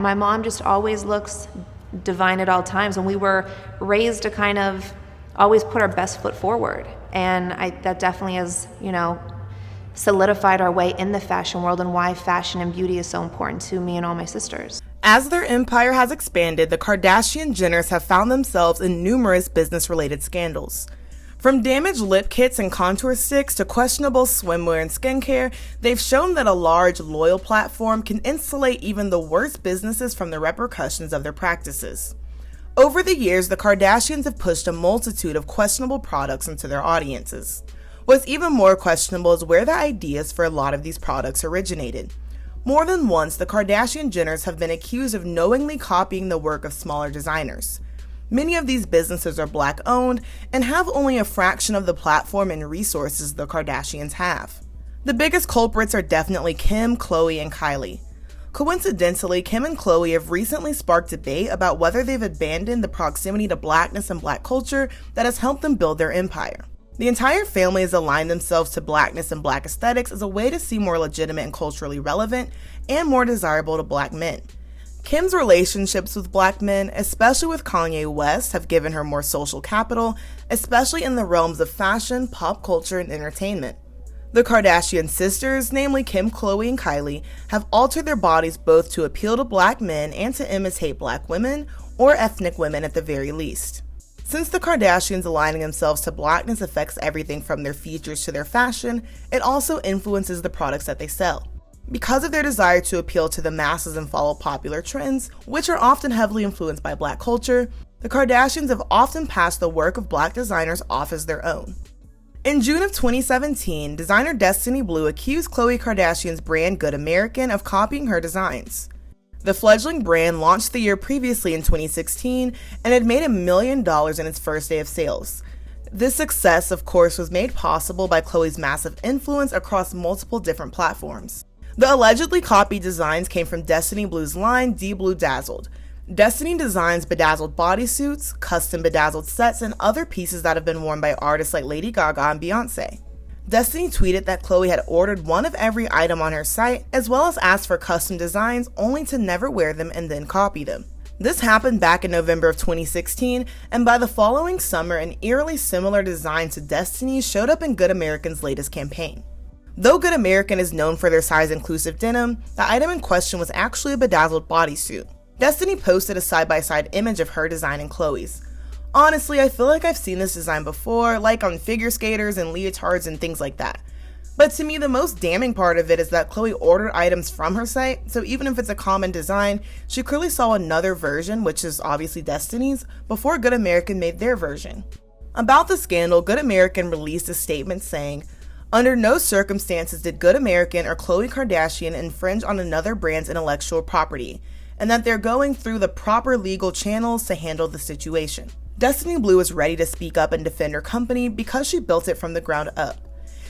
My mom just always looks divine at all times, and we were raised to kind of always put our best foot forward. And that definitely has, solidified our way in the fashion world and why fashion and beauty is so important to me and all my sisters. As their empire has expanded, the Kardashian-Jenners have found themselves in numerous business-related scandals. From damaged lip kits and contour sticks to questionable swimwear and skincare, they've shown that a large, loyal platform can insulate even the worst businesses from the repercussions of their practices. Over the years, the Kardashians have pushed a multitude of questionable products into their audiences. What's even more questionable is where the ideas for a lot of these products originated. More than once, the Kardashian-Jenners have been accused of knowingly copying the work of smaller designers. Many of these businesses are Black-owned and have only a fraction of the platform and resources the Kardashians have. The biggest culprits are definitely Kim, Khloe, and Kylie. Coincidentally, Kim and Khloe have recently sparked debate about whether they've abandoned the proximity to Blackness and Black culture that has helped them build their empire. The entire family has aligned themselves to Blackness and Black aesthetics as a way to seem more legitimate and culturally relevant and more desirable to Black men. Kim's relationships with Black men, especially with Kanye West, have given her more social capital, especially in the realms of fashion, pop culture, and entertainment. The Kardashian sisters, namely Kim, Khloe, and Kylie, have altered their bodies both to appeal to Black men and to imitate Black women, or ethnic women at the very least. Since the Kardashians aligning themselves to Blackness affects everything from their features to their fashion, it also influences the products that they sell. Because of their desire to appeal to the masses and follow popular trends, which are often heavily influenced by Black culture, the Kardashians have often passed the work of Black designers off as their own. In June of 2017, designer Destiny Blue accused Khloe Kardashian's brand Good American of copying her designs. The fledgling brand launched the year previously in 2016 and had made $1 million in its first day of sales. This success, of course, was made possible by Khloe's massive influence across multiple different platforms. The allegedly copied designs came from Destiny Blue's line D-Blue Dazzled. Destiny designs bedazzled bodysuits, custom bedazzled sets, and other pieces that have been worn by artists like Lady Gaga and Beyonce. Destiny tweeted that Khloe had ordered one of every item on her site, as well as asked for custom designs only to never wear them and then copy them. This happened back in November of 2016, and by the following summer, an eerily similar design to Destiny's showed up in Good American's latest campaign. Though Good American is known for their size-inclusive denim, the item in question was actually a bedazzled bodysuit. Destiny posted a side-by-side image of her design and Khloe's. Honestly, I feel like I've seen this design before, like on figure skaters and leotards and things like that. But to me, the most damning part of it is that Khloe ordered items from her site, so even if it's a common design, she clearly saw another version, which is obviously Destiny's, before Good American made their version. About the scandal, Good American released a statement saying, "Under no circumstances did Good American or Khloe Kardashian infringe on another brand's intellectual property, and that they're going through the proper legal channels to handle the situation." Destiny Blue is ready to speak up and defend her company because she built it from the ground up.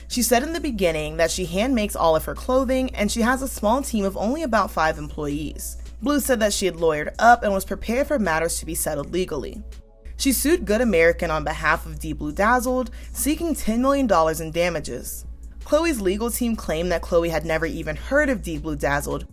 She said in the beginning that she hand makes all of her clothing and she has a small team of only about 5 employees. Blue said that she had lawyered up and was prepared for matters to be settled legally. She sued Good American on behalf of D-Blue Dazzled, seeking $10 million in damages. Khloe's legal team claimed that Khloe had never even heard of D-Blue Dazzled,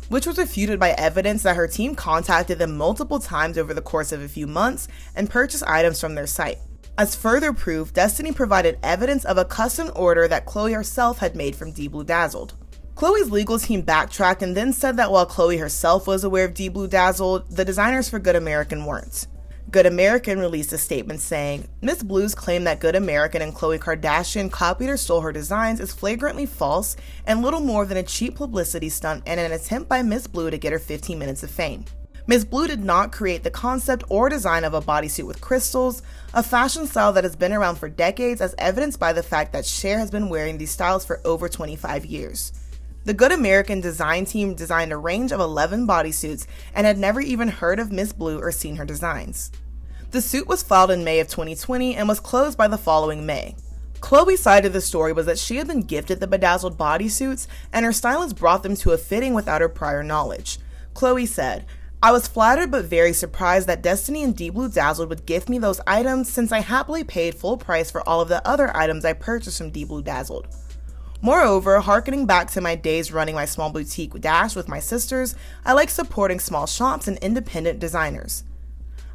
which was refuted by evidence that her team contacted them multiple times over the course of a few months and purchased items from their site. As further proof, Destiny provided evidence of a custom order that Khloe herself had made from D-Blue Dazzled. Khloe's legal team backtracked and then said that while Khloe herself was aware of D-Blue Dazzled, the designers for Good American weren't. Good American released a statement saying, "Ms. Blue's claim that Good American and Khloe Kardashian copied or stole her designs is flagrantly false and little more than a cheap publicity stunt and an attempt by Ms. Blue to get her 15 minutes of fame. Ms. Blue did not create the concept or design of a bodysuit with crystals, a fashion style that has been around for decades as evidenced by the fact that Cher has been wearing these styles for over 25 years. The Good American design team designed a range of 11 bodysuits and had never even heard of Ms. Blue or seen her designs." The suit was filed in May of 2020 and was closed by the following May. Khloe's side of the story was that she had been gifted the bedazzled bodysuits and her stylist brought them to a fitting without her prior knowledge. Khloe said, "I was flattered but very surprised that Destiny and D-Blue Dazzled would gift me those items since I happily paid full price for all of the other items I purchased from D-Blue Dazzled. Moreover, harkening back to my days running my small boutique Dash with my sisters, I like supporting small shops and independent designers.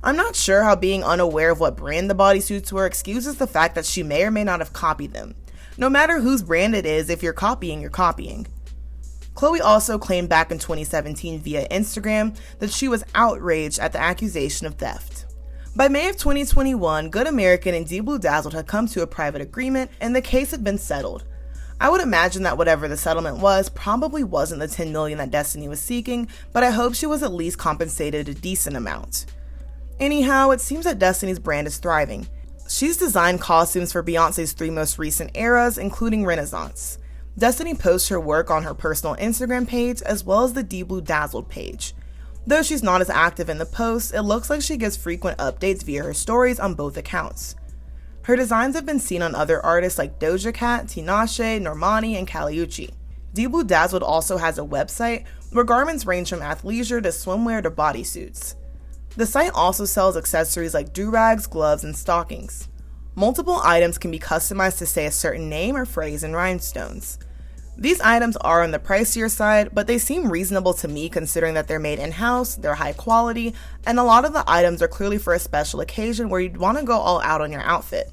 I'm not sure how being unaware of what brand the bodysuits were excuses the fact that she may or may not have copied them. No matter whose brand it is, if you're copying, you're copying. Khloe also claimed back in 2017 via Instagram that she was outraged at the accusation of theft. By May of 2021, Good American and DBlueDazzled had come to a private agreement and the case had been settled. I would imagine that whatever the settlement was probably wasn't the $10 million that Destiny was seeking, but I hope she was at least compensated a decent amount. Anyhow, it seems that Destiny's brand is thriving. She's designed costumes for Beyoncé's 3 most recent eras, including Renaissance. Destiny posts her work on her personal Instagram page as well as the DBlueDazzled page. Though she's not as active in the posts, it looks like she gives frequent updates via her stories on both accounts. Her designs have been seen on other artists like Doja Cat, Tinashe, Normani, and Kaliuchi. DBlueDazzled also has a website where garments range from athleisure to swimwear to bodysuits. The site also sells accessories like do-rags, gloves, and stockings. Multiple items can be customized to say a certain name or phrase in rhinestones. These items are on the pricier side, but they seem reasonable to me considering that they're made in-house, they're high quality, and a lot of the items are clearly for a special occasion where you'd want to go all out on your outfit.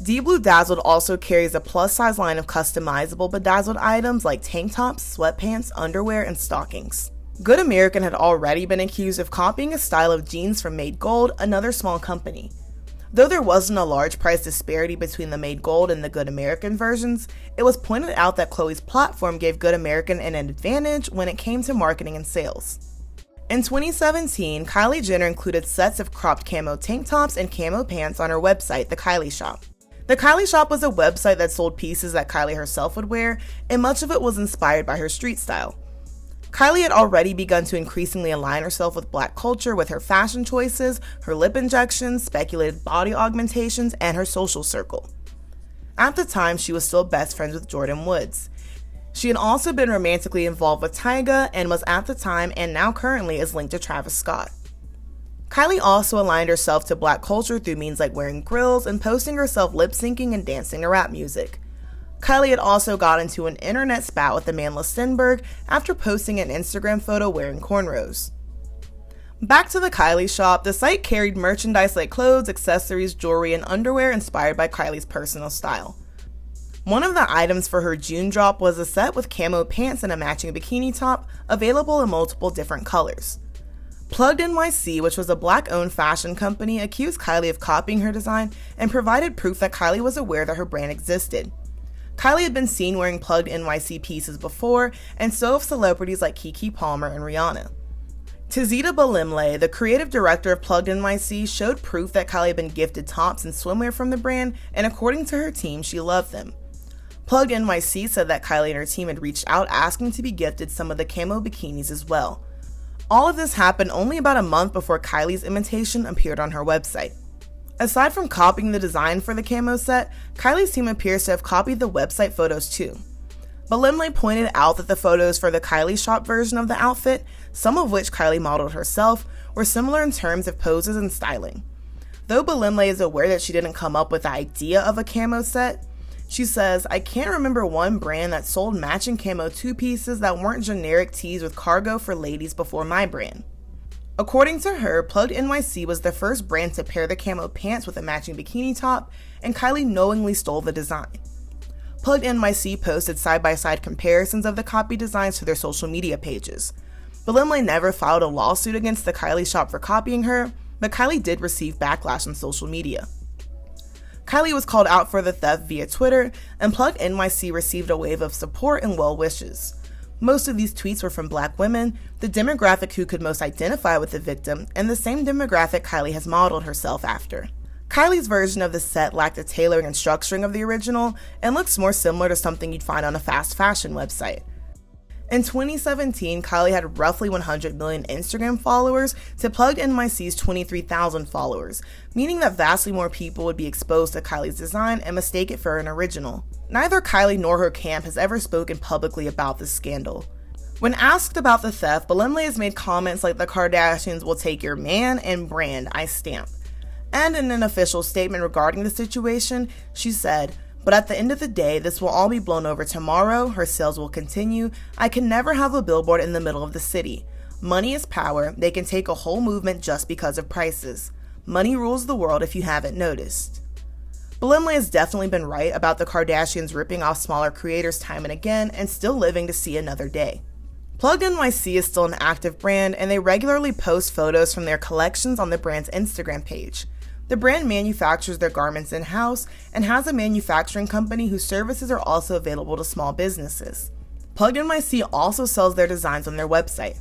DBlueDazzled also carries a plus-size line of customizable bedazzled items like tank tops, sweatpants, underwear, and stockings. Good American had already been accused of copying a style of jeans from Made Gold, another small company. Though there wasn't a large price disparity between the Made Gold and the Good American versions, it was pointed out that Khloe's platform gave Good American an advantage when it came to marketing and sales. In 2017, Kylie Jenner included sets of cropped camo tank tops and camo pants on her website, the Kylie Shop. The Kylie Shop was a website that sold pieces that Kylie herself would wear, and much of it was inspired by her street style. Kylie had already begun to increasingly align herself with Black culture with her fashion choices, her lip injections, speculated body augmentations, and her social circle. At the time, she was still best friends with Jordyn Woods. She had also been romantically involved with Tyga and was at the time and now currently is linked to Travis Scott. Kylie also aligned herself to Black culture through means like wearing grills and posting herself lip-syncing and dancing to rap music. Kylie had also got into an internet spat with Amanda Stenberg after posting an Instagram photo wearing cornrows. Back to the Kylie Shop, the site carried merchandise like clothes, accessories, jewelry, and underwear inspired by Kylie's personal style. One of the items for her June drop was a set with camo pants and a matching bikini top, available in multiple different colors. PluggedNYC, which was a Black-owned fashion company, accused Kylie of copying her design and provided proof that Kylie was aware that her brand existed. Kylie had been seen wearing PluggedNYC pieces before, and so have celebrities like Keke Palmer and Rihanna. Tizita Balemlay, the creative director of PluggedNYC, showed proof that Kylie had been gifted tops and swimwear from the brand, and according to her team, she loved them. PluggedNYC said that Kylie and her team had reached out asking to be gifted some of the camo bikinis as well. All of this happened only about a month before Kylie's imitation appeared on her website. Aside from copying the design for the camo set, Kylie's team appears to have copied the website photos too. Balemlay pointed out that the photos for the Kylie Shop version of the outfit, some of which Kylie modeled herself, were similar in terms of poses and styling. Though Balemlay is aware that she didn't come up with the idea of a camo set, she says, "I can't remember one brand that sold matching camo two-pieces that weren't generic tees with cargo for ladies before my brand." According to her, PluggedNYC was the first brand to pair the camo pants with a matching bikini top, and Kylie knowingly stole the design. PluggedNYC posted side-by-side comparisons of the copy designs to their social media pages. Balemlay never filed a lawsuit against the Kylie Shop for copying her, but Kylie did receive backlash on social media. Kylie was called out for the theft via Twitter, and PluggedNYC received a wave of support and well wishes. Most of these tweets were from Black women, the demographic who could most identify with the victim, and the same demographic Kylie has modeled herself after. Kylie's version of the set lacked the tailoring and structuring of the original, and looks more similar to something you'd find on a fast fashion website. In 2017, Kylie had roughly 100 million Instagram followers to PluggedNYC's 23,000 followers, meaning that vastly more people would be exposed to Kylie's design and mistake it for an original. Neither Kylie nor her camp has ever spoken publicly about this scandal. When asked about the theft, Balemlay has made comments like the Kardashians will take your man and brand, I stamp. And in an official statement regarding the situation, she said, But at the end of the day, this will all be blown over tomorrow, her sales will continue. I can never have a billboard in the middle of the city. Money is power, they can take a whole movement just because of prices. Money rules the world if you haven't noticed. Balemlay has definitely been right about the Kardashians ripping off smaller creators time and again and still living to see another day. PluggedNYC is still an active brand, and they regularly post photos from their collections on the brand's Instagram page. The brand manufactures their garments in-house and has a manufacturing company whose services are also available to small businesses. PluggedNYC also sells their designs on their website.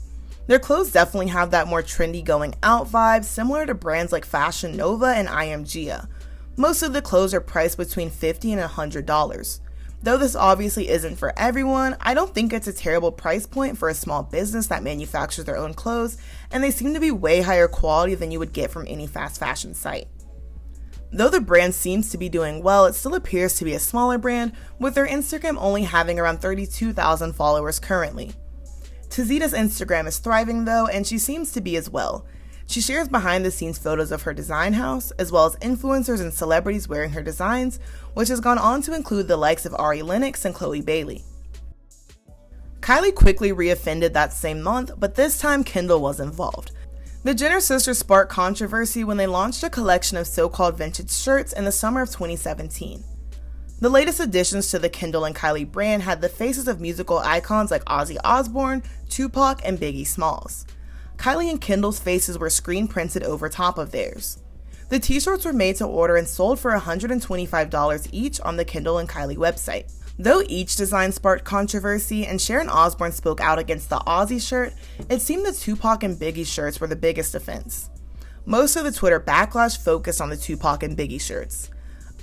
Their clothes definitely have that more trendy going out vibe, similar to brands like Fashion Nova and IMGA. Most of the clothes are priced between $50 and $100. Though this obviously isn't for everyone, I don't think it's a terrible price point for a small business that manufactures their own clothes, and they seem to be way higher quality than you would get from any fast fashion site. Though the brand seems to be doing well, it still appears to be a smaller brand, with their Instagram only having around 32,000 followers currently. Tizita's Instagram is thriving though, and she seems to be as well. She shares behind-the-scenes photos of her design house, as well as influencers and celebrities wearing her designs, which has gone on to include the likes of Ari Lennox and Chloe Bailey. Kylie quickly reoffended that same month, but this time Kendall was involved. The Jenner sisters sparked controversy when they launched a collection of so-called vintage shirts in the summer of 2017. The latest additions to the Kendall and Kylie brand had the faces of musical icons like Ozzy Osbourne, Tupac, and Biggie Smalls. Kylie and Kendall's faces were screen printed over top of theirs. The t-shirts were made to order and sold for $125 each on the Kendall and Kylie website. Though each design sparked controversy and Sharon Osbourne spoke out against the Ozzy shirt, it seemed the Tupac and Biggie shirts were the biggest offense. Most of the Twitter backlash focused on the Tupac and Biggie shirts.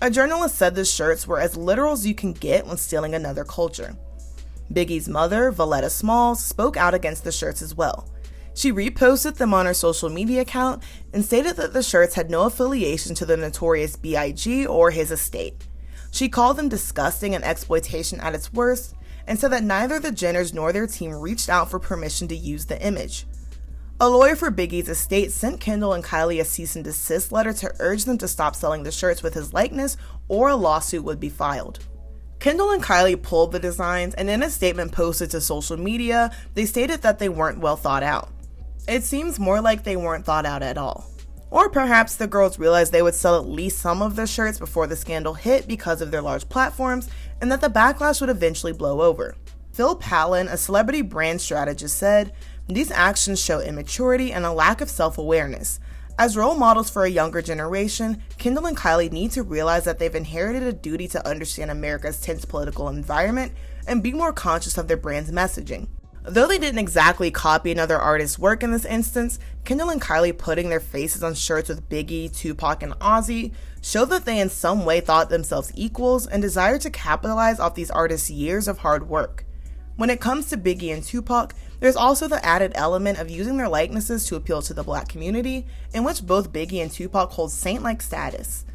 A journalist said the shirts were as literal as you can get when stealing another culture. Biggie's mother, Valletta Smalls, spoke out against the shirts as well. She reposted them on her social media account and stated that the shirts had no affiliation to the notorious B.I.G. or his estate. She called them disgusting and exploitation at its worst, and said that neither the Jenners nor their team reached out for permission to use the image. A lawyer for Biggie's estate sent Kendall and Kylie a cease and desist letter to urge them to stop selling the shirts with his likeness, or a lawsuit would be filed. Kendall and Kylie pulled the designs, and in a statement posted to social media, they stated that they weren't well thought out. It seems more like they weren't thought out at all. Or perhaps the girls realized they would sell at least some of the shirts before the scandal hit because of their large platforms, and that the backlash would eventually blow over. Phil Palin, a celebrity brand strategist, said, "These actions show immaturity and a lack of self-awareness. As role models for a younger generation, Kendall and Kylie need to realize that they've inherited a duty to understand America's tense political environment and be more conscious of their brand's messaging." Though they didn't exactly copy another artist's work in this instance, Kendall and Kylie putting their faces on shirts with Biggie, Tupac, and Ozzy showed that they in some way thought themselves equals and desired to capitalize off these artists' years of hard work. When it comes to Biggie and Tupac, there's also the added element of using their likenesses to appeal to the Black community, in which both Biggie and Tupac hold saint-like status.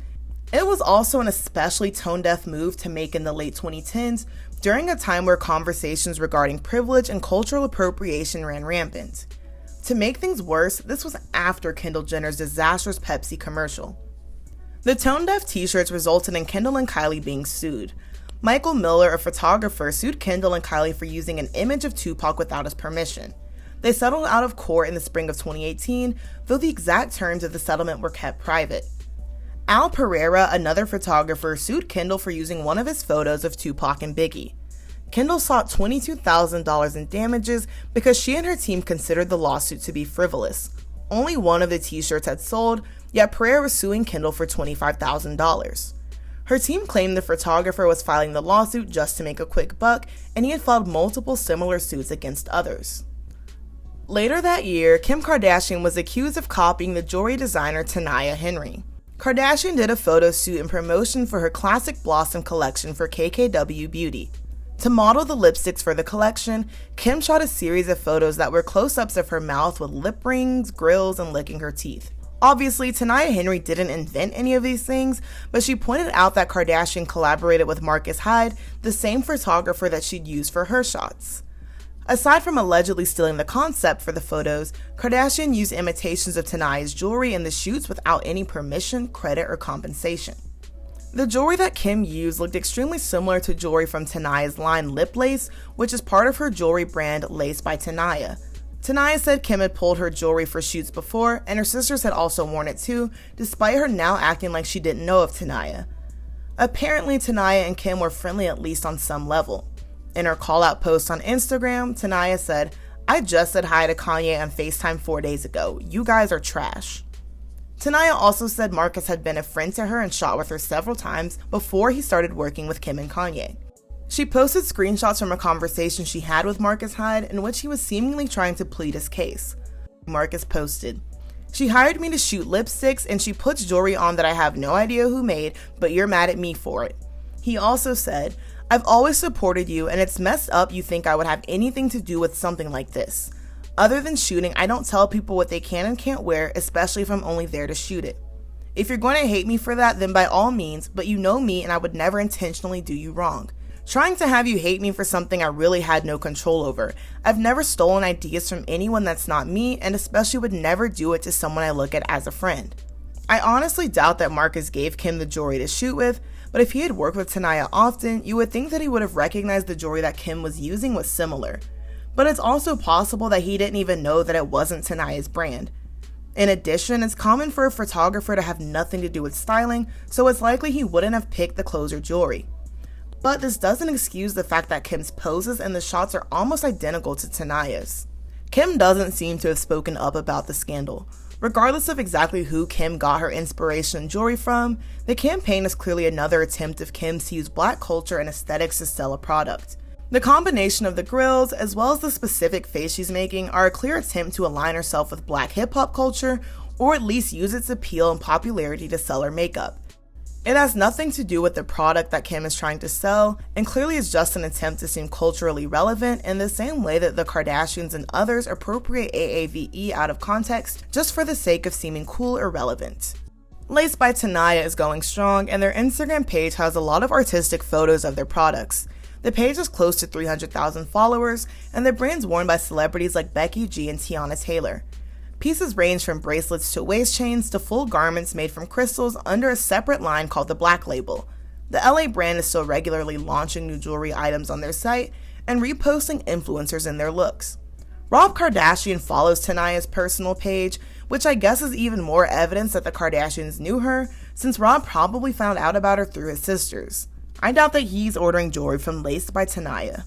It was also an especially tone-deaf move to make in the late 2010s, during a time where conversations regarding privilege and cultural appropriation ran rampant. To make things worse, this was after Kendall Jenner's disastrous Pepsi commercial. The tone-deaf t-shirts resulted in Kendall and Kylie being sued. Michael Miller, a photographer, sued Kendall and Kylie for using an image of Tupac without his permission. They settled out of court in the spring of 2018, though the exact terms of the settlement were kept private. Al Pereira, another photographer, sued Kendall for using one of his photos of Tupac and Biggie. Kendall sought $22,000 in damages because she and her team considered the lawsuit to be frivolous. Only one of the t-shirts had sold, yet Pereira was suing Kendall for $25,000. Her team claimed the photographer was filing the lawsuit just to make a quick buck, and he had filed multiple similar suits against others. Later that year, Kim Kardashian was accused of copying the jewelry designer Tanaya Henry. Kardashian did a photo shoot in promotion for her classic Blossom collection for KKW Beauty. To model the lipsticks for the collection, Kim shot a series of photos that were close-ups of her mouth with lip rings, grills, and licking her teeth. Obviously, Tanaya Henry didn't invent any of these things, but she pointed out that Kardashian collaborated with Marcus Hyde, the same photographer that she'd used for her shots. Aside from allegedly stealing the concept for the photos, Kardashian used imitations of Tanaya's jewelry in the shoots without any permission, credit, or compensation. The jewelry that Kim used looked extremely similar to jewelry from Tanaya's line Lip Lace, which is part of her jewelry brand Lace by Tanaya. Tanaya said Kim had pulled her jewelry for shoots before, and her sisters had also worn it too, despite her now acting like she didn't know of Tanaya. Apparently, Tanaya and Kim were friendly at least on some level. In her call-out post on Instagram, Tanaya said, "I just said hi to Kanye on FaceTime 4 days ago. You guys are trash." Tanaya also said Marcus had been a friend to her and shot with her several times before he started working with Kim and Kanye. She posted screenshots from a conversation she had with Marcus Hyde in which he was seemingly trying to plead his case. Marcus posted, "She hired me to shoot lipsticks and she puts jewelry on that I have no idea who made, but you're mad at me for it." He also said, "I've always supported you and it's messed up you think I would have anything to do with something like this. Other than shooting, I don't tell people what they can and can't wear, especially if I'm only there to shoot it. If you're going to hate me for that, then by all means, but you know me and I would never intentionally do you wrong. Trying to have you hate me for something I really had no control over. I've never stolen ideas from anyone that's not me, and especially would never do it to someone I look at as a friend." I honestly doubt that Marcus gave Kim the jewelry to shoot with, but if he had worked with Tanaya often, you would think that he would have recognized the jewelry that Kim was using was similar. But it's also possible that he didn't even know that it wasn't Tanaya's brand. In addition, it's common for a photographer to have nothing to do with styling, so it's likely he wouldn't have picked the clothes or jewelry. But this doesn't excuse the fact that Kim's poses and the shots are almost identical to Tanaya's. Kim doesn't seem to have spoken up about the scandal. Regardless of exactly who Kim got her inspiration and jewelry from, the campaign is clearly another attempt of Kim's to use Black culture and aesthetics to sell a product. The combination of the grills, as well as the specific face she's making, are a clear attempt to align herself with Black hip-hop culture, or at least use its appeal and popularity to sell her makeup. It has nothing to do with the product that Kim is trying to sell, and clearly is just an attempt to seem culturally relevant in the same way that the Kardashians and others appropriate AAVE out of context just for the sake of seeming cool or relevant. Lace by Tanaya is going strong, and their Instagram page has a lot of artistic photos of their products. The page is close to 300,000 followers, and the brand's worn by celebrities like Becky G and Tiana Taylor. Pieces range from bracelets to waist chains to full garments made from crystals under a separate line called the Black Label. The LA brand is still regularly launching new jewelry items on their site and reposting influencers in their looks. Rob Kardashian follows Tanaya's personal page, which I guess is even more evidence that the Kardashians knew her, since Rob probably found out about her through his sisters. I doubt that he's ordering jewelry from Lace by Tanaya.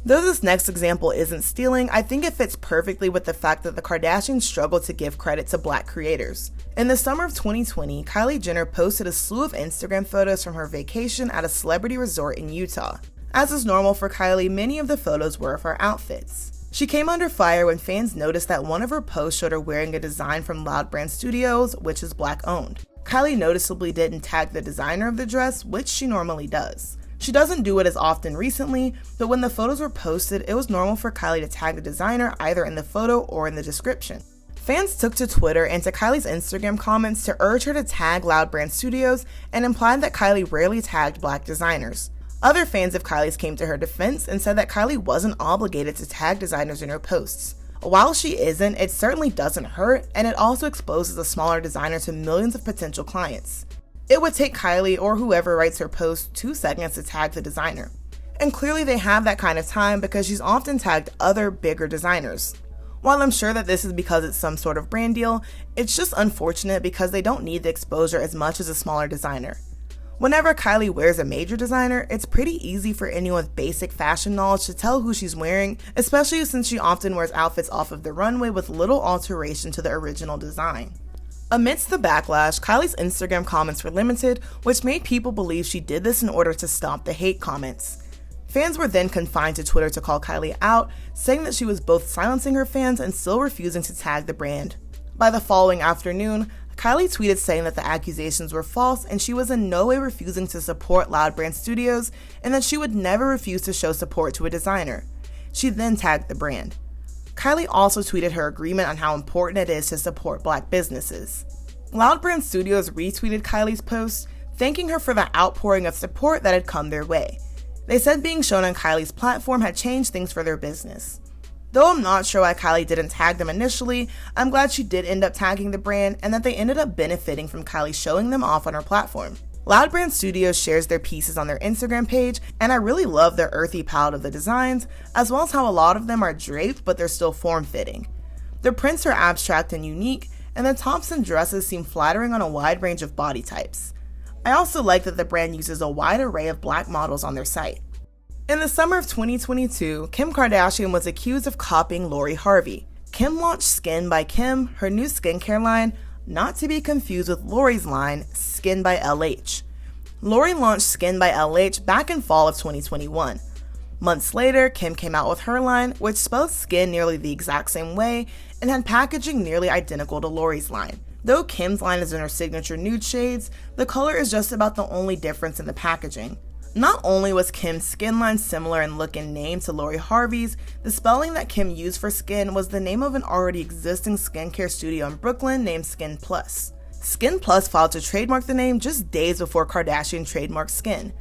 Though this next example isn't stealing, I think it fits perfectly with the fact that the Kardashians struggle to give credit to Black creators. In the summer of 2020, Kylie Jenner posted a slew of Instagram photos from her vacation at a celebrity resort in Utah. As is normal for Kylie, many of the photos were of her outfits. She came under fire when fans noticed that one of her posts showed her wearing a design from Loud Brand Studios, which is Black owned. Kylie noticeably didn't tag the designer of the dress, which she normally does. She doesn't do it as often recently, but when the photos were posted, it was normal for Kylie to tag the designer either in the photo or in the description. Fans took to Twitter and to Kylie's Instagram comments to urge her to tag Loud Brand Studios and implied that Kylie rarely tagged Black designers. Other fans of Kylie's came to her defense and said that Kylie wasn't obligated to tag designers in her posts. While she isn't, it certainly doesn't hurt, and it also exposes a smaller designer to millions of potential clients. It would take Kylie or whoever writes her post 2 seconds to tag the designer. And clearly they have that kind of time because she's often tagged other bigger designers. While I'm sure that this is because it's some sort of brand deal, it's just unfortunate because they don't need the exposure as much as a smaller designer. Whenever Kylie wears a major designer, it's pretty easy for anyone with basic fashion knowledge to tell who she's wearing, especially since she often wears outfits off of the runway with little alteration to the original design. Amidst the backlash, Kylie's Instagram comments were limited, which made people believe she did this in order to stop the hate comments. Fans were then confined to Twitter to call Kylie out, saying that she was both silencing her fans and still refusing to tag the brand. By the following afternoon, Kylie tweeted saying that the accusations were false and she was in no way refusing to support Loud Brand Studios and that she would never refuse to show support to a designer. She then tagged the brand. Kylie also tweeted her agreement on how important it is to support Black businesses. Loud Brand Studios retweeted Kylie's post, thanking her for the outpouring of support that had come their way. They said being shown on Kylie's platform had changed things for their business. Though I'm not sure why Kylie didn't tag them initially, I'm glad she did end up tagging the brand and that they ended up benefiting from Kylie showing them off on her platform. Loud Brand Studios shares their pieces on their Instagram page, and I really love their earthy palette of the designs, as well as how a lot of them are draped but they're still form-fitting. The prints are abstract and unique, and the tops and dresses seem flattering on a wide range of body types. I also like that the brand uses a wide array of black models on their site. In the summer of 2022, Kim Kardashian was accused of copying Lori Harvey. Kim launched Skin by Kim, her new skincare line, not to be confused with Lori's line, Skin by LH. Lori launched Skin by LH back in fall of 2021. Months later, Kim came out with her line, which spelled skin nearly the exact same way and had packaging nearly identical to Lori's line. Though Kim's line is in her signature nude shades, the color is just about the only difference in the packaging. Not only was Kim's skin line similar in look and name to Lori Harvey's, the spelling that Kim used for skin was the name of an already existing skincare studio in Brooklyn named Skin Plus. Skin Plus filed to trademark the name just days before Kardashian trademarked Skin.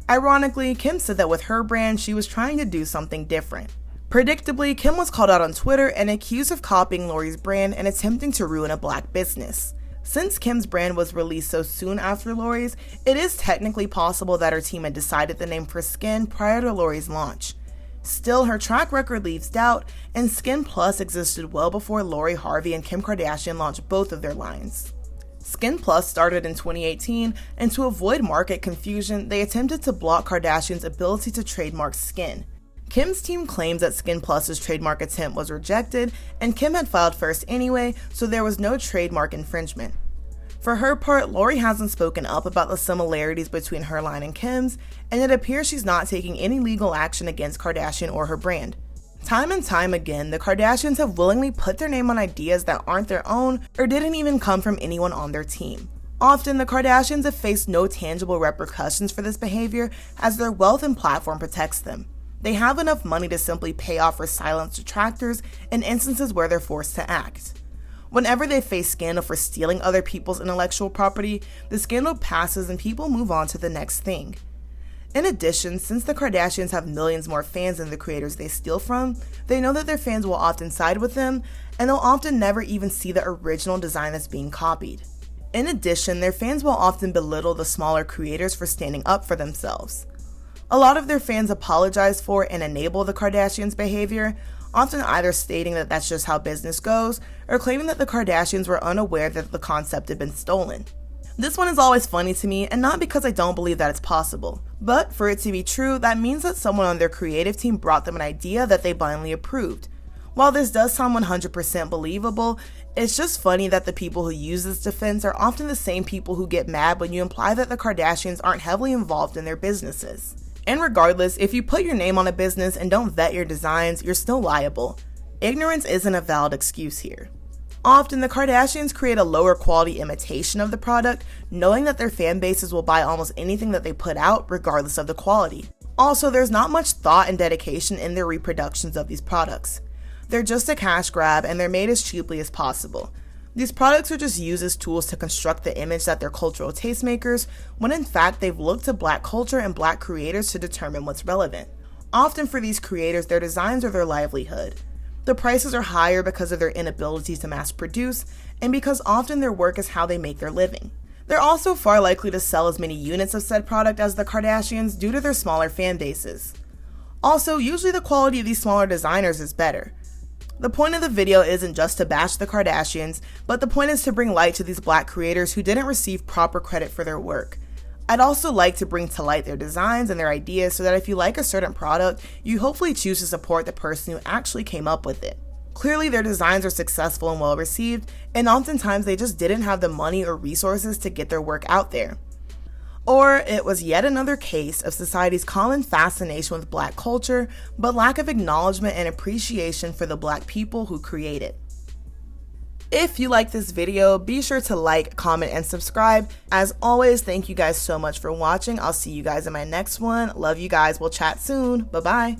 Ironically, Kim said that with her brand, she was trying to do something different. Predictably, Kim was called out on Twitter and accused of copying Lori's brand and attempting to ruin a black business. Since Kim's brand was released so soon after Lori's, it is technically possible that her team had decided the name for Skin prior to Lori's launch. Still, her track record leaves doubt, and Skin Plus existed well before Lori Harvey and Kim Kardashian launched both of their lines. Skin Plus started in 2018, and to avoid market confusion, they attempted to block Kardashian's ability to trademark Skin. Kim's team claims that Skin Plus's trademark attempt was rejected, and Kim had filed first anyway, so there was no trademark infringement. For her part, Lori hasn't spoken up about the similarities between her line and Kim's, and it appears she's not taking any legal action against Kardashian or her brand. Time and time again, the Kardashians have willingly put their name on ideas that aren't their own or didn't even come from anyone on their team. Often, the Kardashians have faced no tangible repercussions for this behavior as their wealth and platform protects them. They have enough money to simply pay off or silence detractors in instances where they're forced to act. Whenever they face scandal for stealing other people's intellectual property, the scandal passes and people move on to the next thing. In addition, since the Kardashians have millions more fans than the creators they steal from, they know that their fans will often side with them, and they'll often never even see the original design that's being copied. In addition, their fans will often belittle the smaller creators for standing up for themselves. A lot of their fans apologize for and enable the Kardashians' behavior, often either stating that that's just how business goes, or claiming that the Kardashians were unaware that the concept had been stolen. This one is always funny to me, and not because I don't believe that it's possible, but for it to be true, that means that someone on their creative team brought them an idea that they blindly approved. While this does sound 100% believable, it's just funny that the people who use this defense are often the same people who get mad when you imply that the Kardashians aren't heavily involved in their businesses. And regardless, if you put your name on a business and don't vet your designs, you're still liable. Ignorance isn't a valid excuse here. Often, the Kardashians create a lower quality imitation of the product, knowing that their fan bases will buy almost anything that they put out, regardless of the quality. Also, there's not much thought and dedication in their reproductions of these products. They're just a cash grab, and they're made as cheaply as possible. These products are just used as tools to construct the image that they're cultural tastemakers, when in fact they've looked to Black culture and Black creators to determine what's relevant. Often for these creators, their designs are their livelihood. The prices are higher because of their inability to mass produce, and because often their work is how they make their living. They're also far likely to sell as many units of said product as the Kardashians due to their smaller fan bases. Also, usually the quality of these smaller designers is better. The point of the video isn't just to bash the Kardashians, but the point is to bring light to these Black creators who didn't receive proper credit for their work. I'd also like to bring to light their designs and their ideas so that if you like a certain product, you hopefully choose to support the person who actually came up with it. Clearly, their designs are successful and well received, and oftentimes they just didn't have the money or resources to get their work out there. Or it was yet another case of society's common fascination with Black culture, but lack of acknowledgement and appreciation for the Black people who create it. If you like this video, be sure to like, comment, and subscribe. As always, thank you guys so much for watching. I'll see you guys in my next one. Love you guys. We'll chat soon. Bye-bye.